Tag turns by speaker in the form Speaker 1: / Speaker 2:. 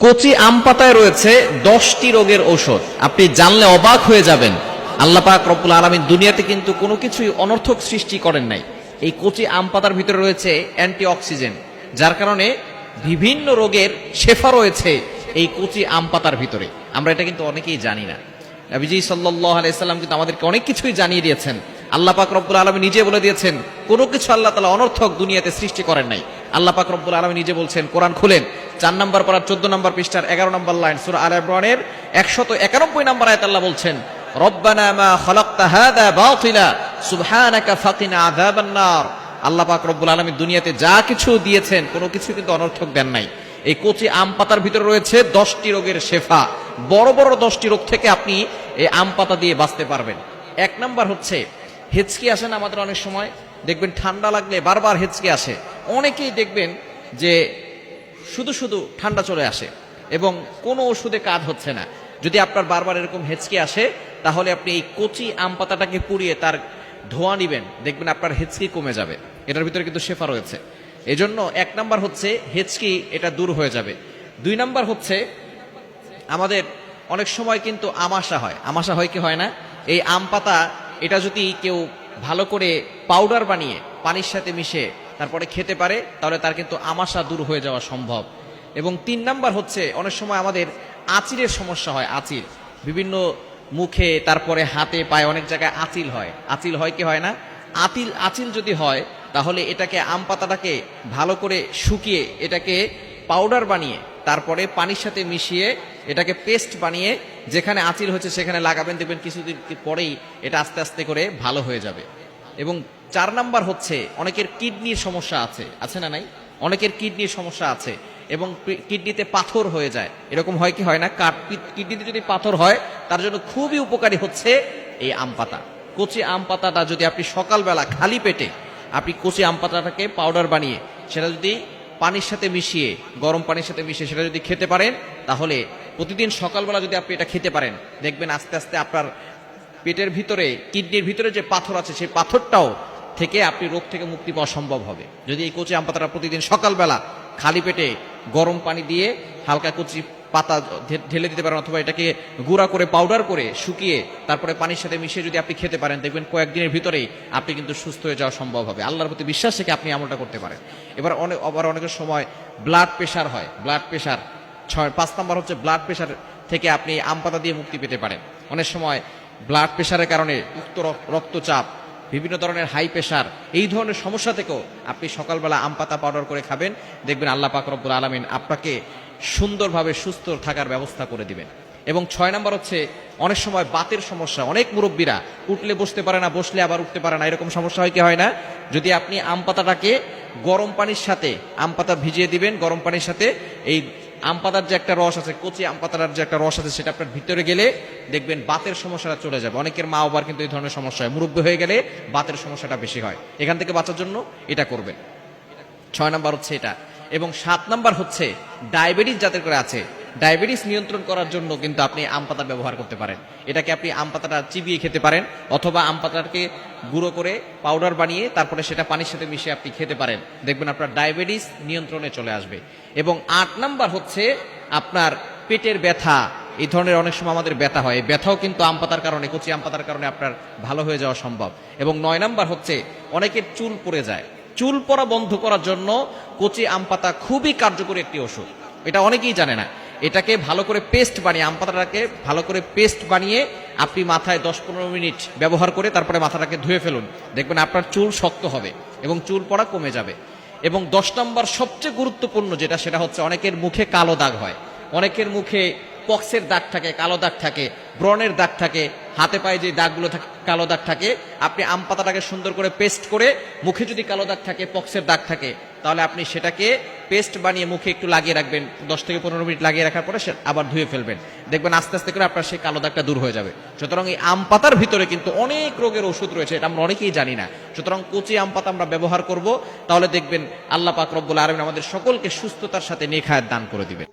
Speaker 1: কচি আম পাতায় রয়েছে 10টি রোগের ঔষধ। আপনি জানলে অবাক হয়ে যাবেন। আল্লাহ পাক রব্বুল আলামিন দুনিয়াতে কিন্তু কোনো কিছুই অনর্থক সৃষ্টি করেন নাই। এই কচি আম পাতার ভিতরে রয়েছে অ্যান্টিঅক্সিডেন্ট, যার কারণে বিভিন্ন রোগের শেফা রয়েছে এই কচি আম পাতার ভিতরে। আমরা এটা কিন্তু অনেকেই জানি না। নবীজি সাল্লাল্লাহু আলাইহি সাল্লাম কিন্তু আমাদেরকে অনেক কিছুই জানিয়ে দিয়েছেন। আল্লাহ পাক রব্বুল আলামিন নিজে বলে দিয়েছেন, কোনো কিছু আল্লাহ তাআলা অনর্থক দুনিয়াতে সৃষ্টি করেন নাই। আল্লাহ পাক রব্বুল আলামিন নিজে বলছেন, কোরআন খুলেন 4 নম্বর পারা 14 নম্বর পৃষ্ঠার 11 নম্বর লাইন, সূরা আলে ইমরানের 191 নম্বর আয়াতে আল্লাহ বলছেন, রব্বানা মা খালাকতা হাযা বাতিলা সুবহানাকা ফাকিনা আযাবান নার। আল্লাহ পাক রব্বুল আলামিন দুনিয়াতে যা কিছু দিয়েছেন কোনো কিছু কিন্তু অনর্থক দেন নাই। এই কচি আম পাতার ভিতরে রয়েছে 10টি রোগের শেফা। বড় বড় 10টি রোগ থেকে আপনি এই আম পাতা দিয়ে বাঁচতে পারবেন। 1 নাম্বার হচ্ছে হেঁচকি আসে না আমাদের অনেক সময়, দেখবেন ঠান্ডা লাগলে বারবার হেঁচকি আসে। অনেকেই দেখবেন যে শুধু শুধু ঠান্ডা চলে আসে এবং কোনো ওষুধে কাজ হচ্ছে না। যদি আপনার বারবার এরকম হেঁচকি আসে, তাহলে আপনি এই কচি আম পাতাটাকে পুড়িয়ে তার ধোঁয়া নিবেন, দেখবেন আপনার হেঁচকি কমে যাবে। এটার ভিতরে কিন্তু শেফা রয়েছে। এজন্য 1 নাম্বার হচ্ছে হেঁচকি, এটা দূর হয়ে যাবে। 2 নাম্বার হচ্ছে আমাদের অনেক সময় কিন্তু আমাশা হয়। আমাশা হয় কি হয় না? এই আম পাতা এটা যদি কেউ ভালো করে পাউডার বানিয়ে পানির সাথে মিশে তারপরে খেতে পারে, তাহলে তার কিন্তু আমাশা দূর হয়ে যাওয়া সম্ভব। এবং 3 নাম্বার হচ্ছে অনেক সময় আমাদের আঁচিলের সমস্যা হয়। আঁচিল বিভিন্ন মুখে, তারপরে হাতে পায়ে অনেক জায়গায় আঁচিল হয়। আঁচিল হয় কি হয় না? আঁচিল যদি হয়, তাহলে এটাকে আম পাতাটাকে ভালো করে শুকিয়ে এটাকে পাউডার বানিয়ে তারপরে পানির সাথে মিশিয়ে এটাকে পেস্ট বানিয়ে যেখানে আঁচিল হচ্ছে সেখানে লাগাবেন, দেখবেন কিছুদিন পরেই এটা আস্তে আস্তে করে ভালো হয়ে যাবে। এবং 4 নাম্বার হচ্ছে অনেকের কিডনির সমস্যা আছে না নাই? অনেকের কিডনির সমস্যা আছে এবং কিডনিতে পাথর হয়ে যায়। এরকম হয় কি হয় না? কিডনিতে যদি পাথর হয়, তার জন্য খুবই উপকারী হচ্ছে এই আম পাতা। কচি আম পাতাটা যদি আপনি সকালবেলা খালি পেটে আপনি কচি আম পাতাটাকে পাউডার বানিয়ে সেটা যদি পানির সাথে মিশিয়ে, গরম পানির সাথে মিশিয়ে সেটা যদি খেতে পারেন, তাহলে প্রতিদিন সকালবেলা যদি আপনি এটা খেতে পারেন, দেখবেন আস্তে আস্তে আপনার পেটের ভিতরে, কিডনির ভিতরে যে পাথর আছে সেই পাথরটাও থেকে আপনি রোগ থেকে মুক্তি পাওয়া সম্ভব হবে। যদি এই কচি আম পাতাটা প্রতিদিন সকালবেলা খালি পেটে গরম পানি দিয়ে হালকা কচি পাতা ঢেলে দিতে পারেন, অথবা এটাকে গুঁড়া করে পাউডার করে শুকিয়ে তারপরে পানির সাথে মিশিয়ে যদি আপনি খেতে পারেন, দেখবেন কয়েকদিনের ভিতরেই আপনি কিন্তু সুস্থ হয়ে যাওয়া সম্ভব হবে। আল্লাহর প্রতি বিশ্বাস থেকে আপনি আমলটা করতে পারেন। এবার অনেকের সময় ব্লাড প্রেশার হয়। ব্লাড প্রেশার 5 নাম্বার হচ্ছে ব্লাড প্রেশার থেকে আপনি আম পাতা দিয়ে মুক্তি পেতে পারেন। অনেক সময় ব্লাড প্রেশারের কারণে উচ্চ রক্তচাপ, বিভিন্ন ধরনের হাই প্রেশার, এই ধরনের সমস্যা থেকেও আপনি সকালবেলা আম পাতা পাউডার করে খাবেন, দেখবেন আল্লাহ পাক রব্বুল আলামিন আপনাকে সুন্দরভাবে সুস্থ থাকার ব্যবস্থা করে দিবেন। এবং 6 নাম্বার হচ্ছে অনেক সময় বাতের সমস্যা। অনেক মুরব্বীরা উঠলে বসতে পারে না, বসলে আবার উঠতে পারে না, এরকম সমস্যা হয় কি হয় না? যদি আপনি আম পাতাটাকে গরম পানির সাথে, আম পাতা ভিজিয়ে দিবেন গরম পানির সাথে, এই আম পাতার যে একটা রস আছে, কচি আম পাতার যে একটা রস আছে, সেটা আপনার ভিতরে গেলে দেখবেন বাতের সমস্যাটা চলে যাবে। অনেকের মা বাবার কিন্তু এই ধরনের সমস্যা হয়, মুরব্বী হয়ে গেলে বাতের সমস্যাটা বেশি হয়। এখান থেকে বাঁচার জন্য এটা করবেন। 6 নাম্বার হচ্ছে এটা। এবং 7 নাম্বার হচ্ছে ডায়াবেটিস যাদের করে আছে, ডায়াবেটিস নিয়ন্ত্রণ করার জন্য কিন্তু আপনি আম পাতা ব্যবহার করতে পারেন। এটাকে আপনি আম পাতাটা চিবিয়ে খেতে পারেন, অথবা আম পাতাটাকে গুঁড়ো করে পাউডার বানিয়ে তারপরে সেটা পানির সাথে মিশিয়ে আপনি খেতে পারেন, দেখবেন আপনার ডায়াবেটিস নিয়ন্ত্রণে চলে আসবে। এবং 8 নাম্বার হচ্ছে আপনার পেটের ব্যথা। এই ধরনের অনেক সময় আমাদের ব্যথা হয়, এই ব্যথাও কিন্তু আম পাতার কারণে, কচি আম পাতার কারণে আপনার ভালো হয়ে যাওয়া সম্ভব। এবং 9 নাম্বার হচ্ছে অনেকের চুল পড়ে যায়। চুল পড়া বন্ধ করার জন্য কচি আম পাতা খুবই কার্যকরী একটি ওষুধ। এটা অনেকেই জানে না। এটাকে ভালো করে পেস্ট বানিয়ে, আম পাতাটাকে ভালো করে পেস্ট বানিয়ে আপনি মাথায় 10-15 মিনিট ব্যবহার করে তারপরে মাথাটাকে ধুয়ে ফেলুন, দেখবেন আপনার চুল শক্ত হবে এবং চুল পড়া কমে যাবে। এবং 10 নম্বর সবচেয়ে গুরুত্বপূর্ণ যেটা, সেটা হচ্ছে অনেকের মুখে কালো দাগ হয়। অনেকের মুখে পক্সের দাগ থাকে, কালো দাগ থাকে, ব্রণের দাগ থাকে, হাতে পায়ে যে দাগগুলো থাকে, কালো দাগ থাকে। আপনি আম পাতাটাকে সুন্দর করে পেস্ট করে মুখে যদি কালো দাগ থাকে, পক্সের দাগ থাকে, তাহলে আপনি সেটাকে পেস্ট বানিয়ে মুখে একটু লাগিয়ে রাখবেন, 10 থেকে 15 মিনিট লাগিয়ে রাখার পরে সে আবার ধুয়ে ফেলবেন, দেখবেন আস্তে আস্তে করে আপনার সেই কালো দাগটা দূর হয়ে যাবে। সুতরাং এই আম পাতার ভিতরে কিন্তু অনেক রোগের ওষুধ রয়েছে, এটা আমরা অনেকেই জানি না। সুতরাং কচি আম পাতা আমরা ব্যবহার করব, তাহলে দেখবেন আল্লাহ পাক রব্বুল আলামিন আমাদের সকলকে সুস্থতার সাথে নেক হায়াত দান করে দিবেন।